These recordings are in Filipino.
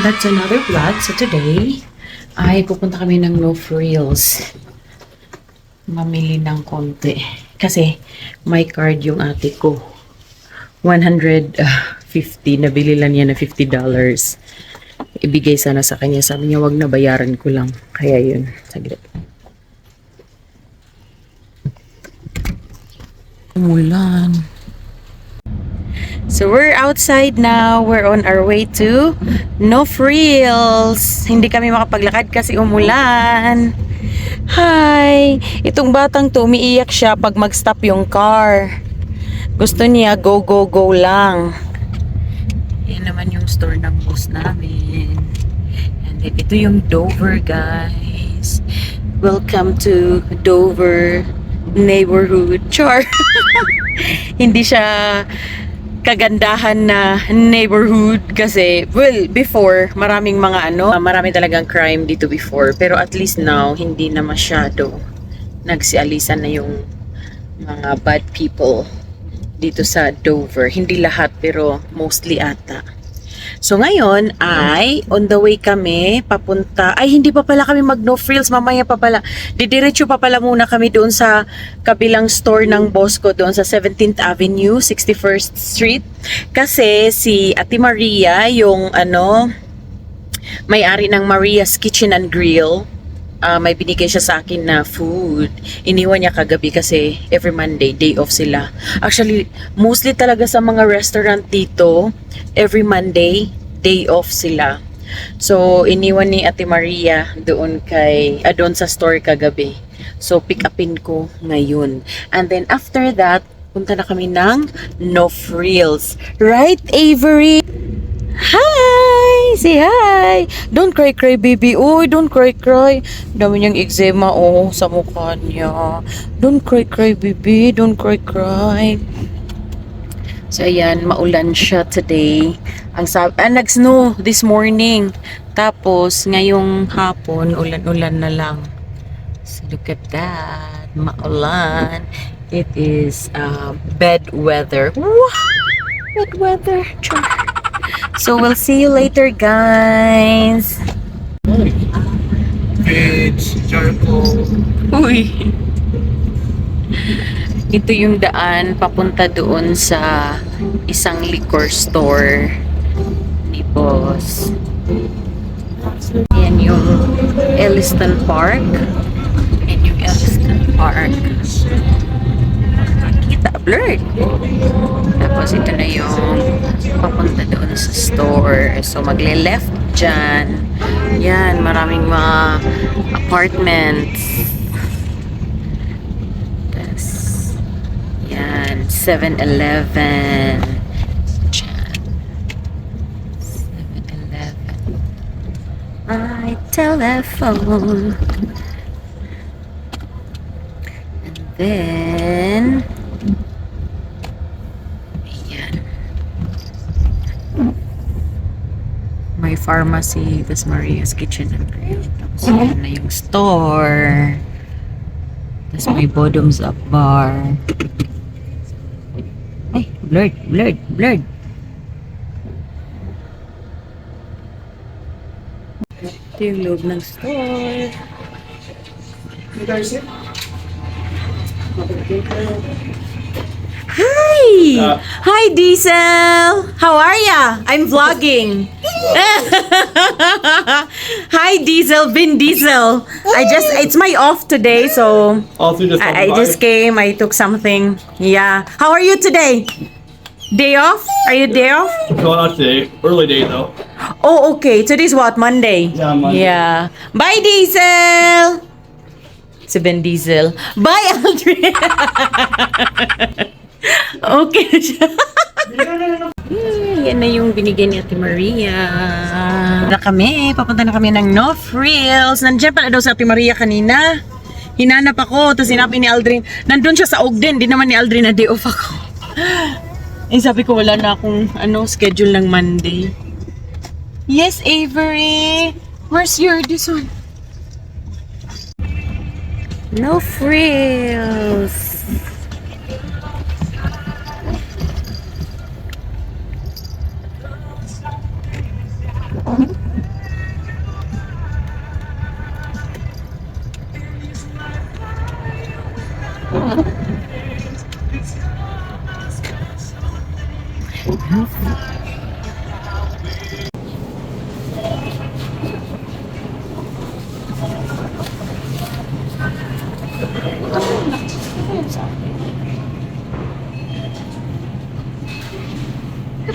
back to another vlog. So today, ay pupunta kami ng No Frills. Mamili ng konti. Kasi may card yung ate ko. 150. Nabili lang niya na $50. Ibigay sana sa kanya. Sabi niya, wag na, bayaran ko lang. Kaya yun. Saglit. Umulan. So we're outside now. We're on our way to No Frills. Hindi kami makapaglakad kasi umulan. Hi! Itong batang to, umiiyak siya pag mag-stop yung car. Gusto niya go, go, go lang. Yan naman yung store ng boss namin. And then ito yung Dover, guys. Welcome to Dover neighborhood. Char! Hindi siya kagandahan na neighborhood kasi, well, before, maraming mga marami talagang crime dito before. Pero at least now, hindi na masyado nagsialisan na yung mga bad people dito sa Dover. Hindi lahat, pero mostly ata. So ngayon ay on the way kami papunta. Ay, hindi pa pala kami mag No Frills, mamaya pa pala. Didiretso pa pala muna kami doon sa kabilang store ng boss ko doon sa 17th Avenue, 61st Street. Kasi si Ate Maria, yung may-ari ng Maria's Kitchen and Grill, may binigay siya sa akin na food. Iniwan niya kagabi kasi every Monday, day off sila. Actually, mostly talaga sa mga restaurant dito, every Monday, day off sila. So, iniwan ni Ate Maria doon doon sa store kagabi. So, pick upin ko ngayon. And then, after that, punta na kami ng No Frills. Right, Avery? Hi! Say hi! Don't cry, cry, baby. Uy, don't cry, cry. Dami niyang eczema, sa mukha niya. Don't cry, cry, baby. Don't cry, cry. So, ayan, maulan siya today. Nag-snow this morning. Tapos, ngayong hapon, ulan-ulan na lang. So, look at that. Maulan. It is bad weather. Wow! Bad weather. Char. So, we'll see you later, guys. It's charcoal. Uy. Ito yung daan papunta doon sa isang liquor store ni boss. Yan yung Elliston Park. Yan yung Elliston Park. Kita, blurred. Tapos ito na yung papunta doon sa store. So magle-left dyan. Yan, maraming mga apartments. Tapos, yan, 7-Eleven. Dyan. 7-Eleven. My telephone. And then, may pharmacy, tas Maria's Kitchen and Grill. Tapos yan na yung store. Tas may Bottoms Up Bar. Ay, blurred, blurred, blurred. Ito yung loob ng store. Hi! Hi, Diesel! How are ya? I'm vlogging. Hi, Diesel, Vin Diesel. It's my off today, so All through the I just came, I took something. Yeah. How are you today? Day off? Are you day off? Going out today. Early day though. Oh, okay. Today's what? Monday? Yeah, Monday. Yeah. Bye, Diesel! Si Vin Diesel. Bye, Aldrin! Okay na siya. Yan na yung binigyan ni Ate Maria. Papunta na kami ng No Frills. Nandiyan pala daw sa Ate Maria kanina. Hinanap ako, tapos sinabi ni Aldrin, nandun siya sa Ogden, di naman ni Aldrin na day off ako. Sabi ko wala na akong schedule ng Monday. Yes, Avery. Where's this one? No Frills.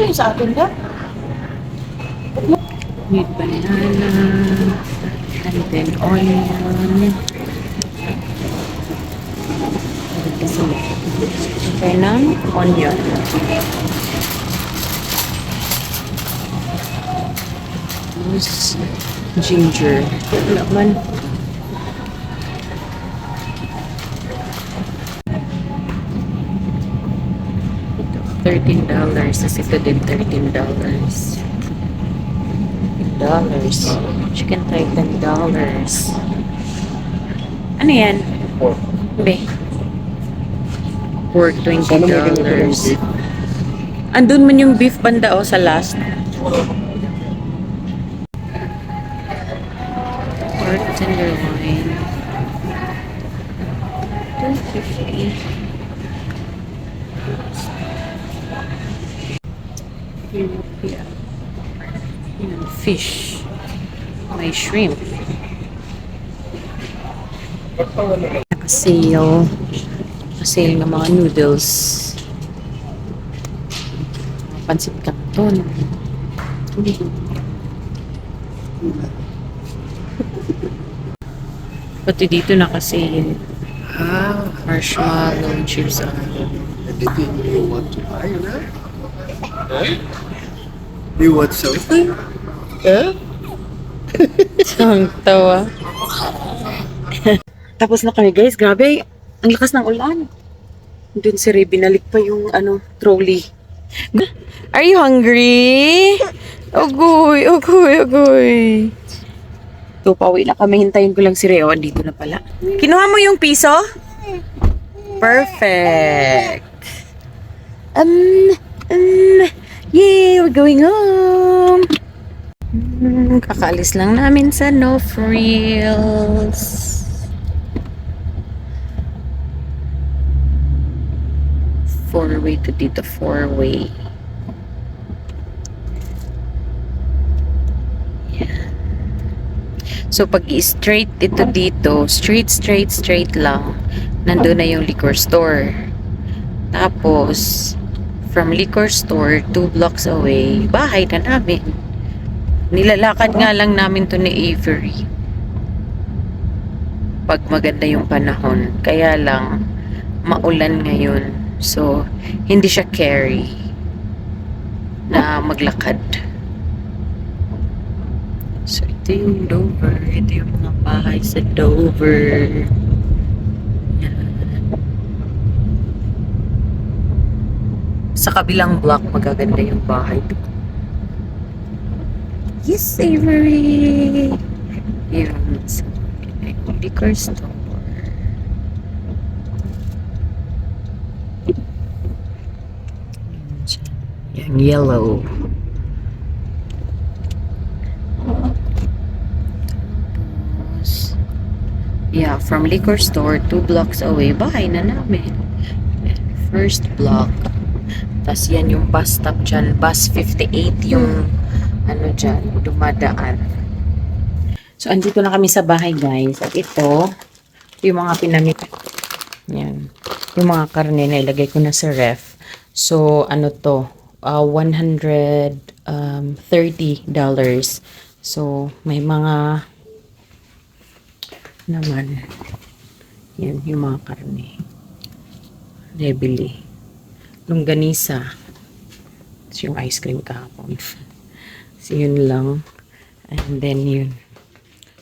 yung sa atin na? With banana. And then onion. Okay na, onion. Tapos, ginger. Wala man. $13. Tapos ito din $13. Chicken thigh $10. Ano yan? Be. Pork $20. Andun man yung beef banda o sa last. Pork tenderloin. $2.50. Yeah. Fish. May shrimp. Sale. Sale ng mga noodles. Pansit Canton. Pati dito nakasale. Marshmallow chips. Anything you want to buy, right? Huh? You want something? Huh? Ang tawa. Tapos na kami guys, grabe. Ang lakas ng ulan. Doon si Ray, binalik pa yung trolley. Are you hungry? Ugoy, ugoy, ugoy. So, pauwi na kami. Hintayin ko lang si Ray. Oh, dito na pala. Kinuha mo yung piso? Perfect. Yay, we're going home. Kakaalis lang namin sa No Frills. Four-way to dito, four-way. Yan. So, pag i-straight ito dito, straight lang, nandun na yung liquor store. Tapos, from liquor store, 2 blocks away, bahay na namin. Nilalakad nga lang namin to ni Avery. Pag maganda yung panahon. Kaya lang, maulan ngayon. So, hindi siya carry na maglakad. So, ito yung Dover. Ito yung mga bahay sa Dover. Yan. Sa kabilang block, magaganda yung bahay dito. Yes, Avery! Yun. So, liquor store. Yung yellow. Tapos, yeah, from liquor store, 2 blocks away, bahay na namin. First block. Tapos yan yung bus stop dyan. Bus 58 yung dyan, dumadaan. So, andito na kami sa bahay, guys. At ito, yung mga pinamit. Yan. Yung mga karne na ilagay ko na sa ref. So, to? $130. So, may mga naman. Yan, yung mga karne. Nebili. Longganisa. So, yung ice cream kahapon. So, yun lang. And then, yun.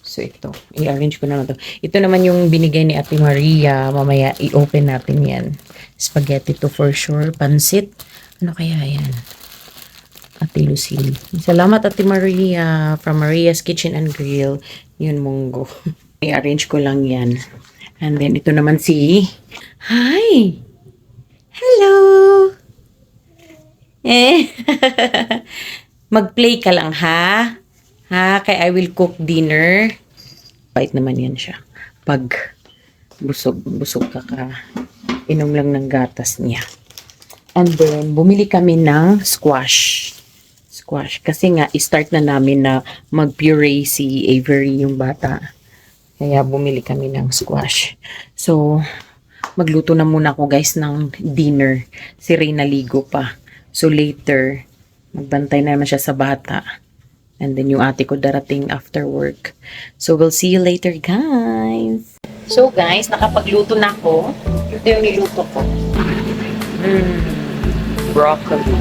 So, ito. I-arrange ko na to. Ito naman yung binigay ni Ate Maria. Mamaya, i-open natin yan. Spaghetti to for sure. Pansit. Ano kaya yan? Ate Lucille. Salamat Ate Maria from Maria's Kitchen and Grill. Yun, munggo. I-arrange ko lang yan. And then, ito naman si... Hi! Hello! Mag-play ka lang, ha? Ha? Kaya I will cook dinner. Bait naman yan siya. Pag busog ka inom lang ng gatas niya. And then, bumili kami ng squash. Kasi nga, i-start na namin na mag-puree si Avery, yung bata. Kaya, bumili kami ng squash. So, magluto na muna ako, guys, ng dinner. Si Ray naligo pa. So, later, Magbantay na naman siya sa bata. And then yung ate ko darating after work. So we'll see you later, guys. So guys, nakapagluto na ako. Ito yung niluto ko. Broccoli.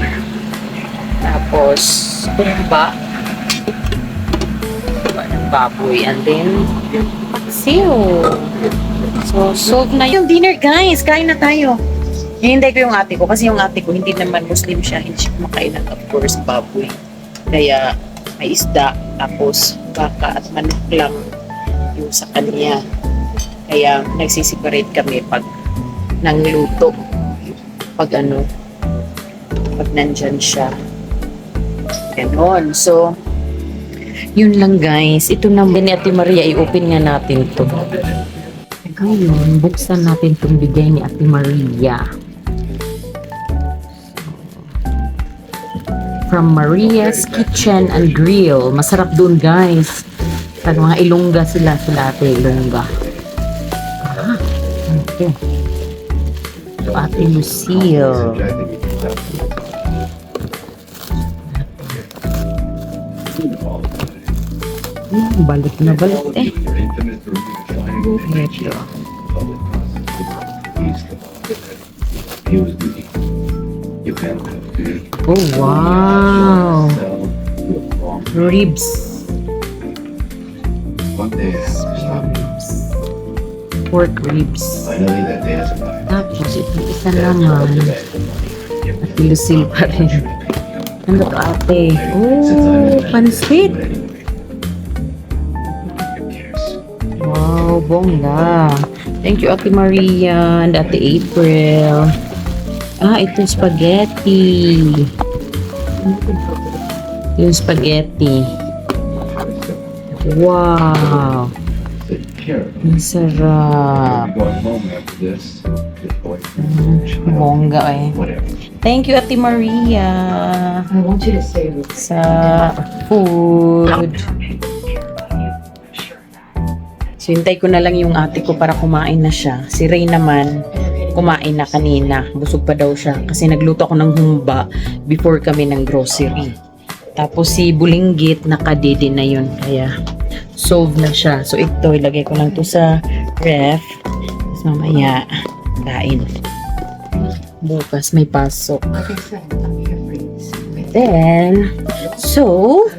Tapos, kumba. Ng baboy. And then, paksiw. So, solve na yung dinner, guys. Kain na tayo. Hinihintay ko yung ate ko. Kasi yung ate ko, hindi naman Muslim siya. Hindi siya kumakain ng, of course, baboy. Kaya, may isda. Tapos, baka at manok lang yung sa kanya. Kaya, nagsisiparate kami pag nangluto. Pag nandyan siya. Ganon. So, yun lang guys. Ito na ni Ate Maria. I-open nga natin to. Ngayon, buksan natin itong bigay ni Ate Maria. From Maria's Kitchen and Grill. Masarap dun guys. Pag mga ilongga sila Ate Ilongga. Okay. So, Ate Lucille. Balot na balot eh. Ito. Oh, wow. Ribs. Pork ribs. Tapos, ito isa naman. Ate Lucille pa rin. Ano to ate? Oh, pansit. Wow, bongga. Thank you, Ate Maria and Ate April. Ito spaghetti. Yung spaghetti. Wow. Ang sarap. Bongga eh. Thank you, Ate Maria. I want you to say Sa food. So, hintay ko na lang yung ate ko para kumain na siya. Si Ray naman, kumain na kanina. Busog pa daw siya kasi nagluto ako ng humba before kami ng grocery. Tapos si Bulinggit, nakadede na yun. Kaya, solve na siya. So, ito, ilagay ko lang to sa ref. Tapos mamaya, kain. Bukas may pasok. like I said, I'm here for you. Then, so,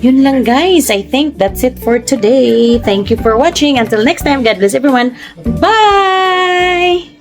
yun lang guys. I think that's it for today. Thank you for watching. Until next time, God bless everyone. Bye!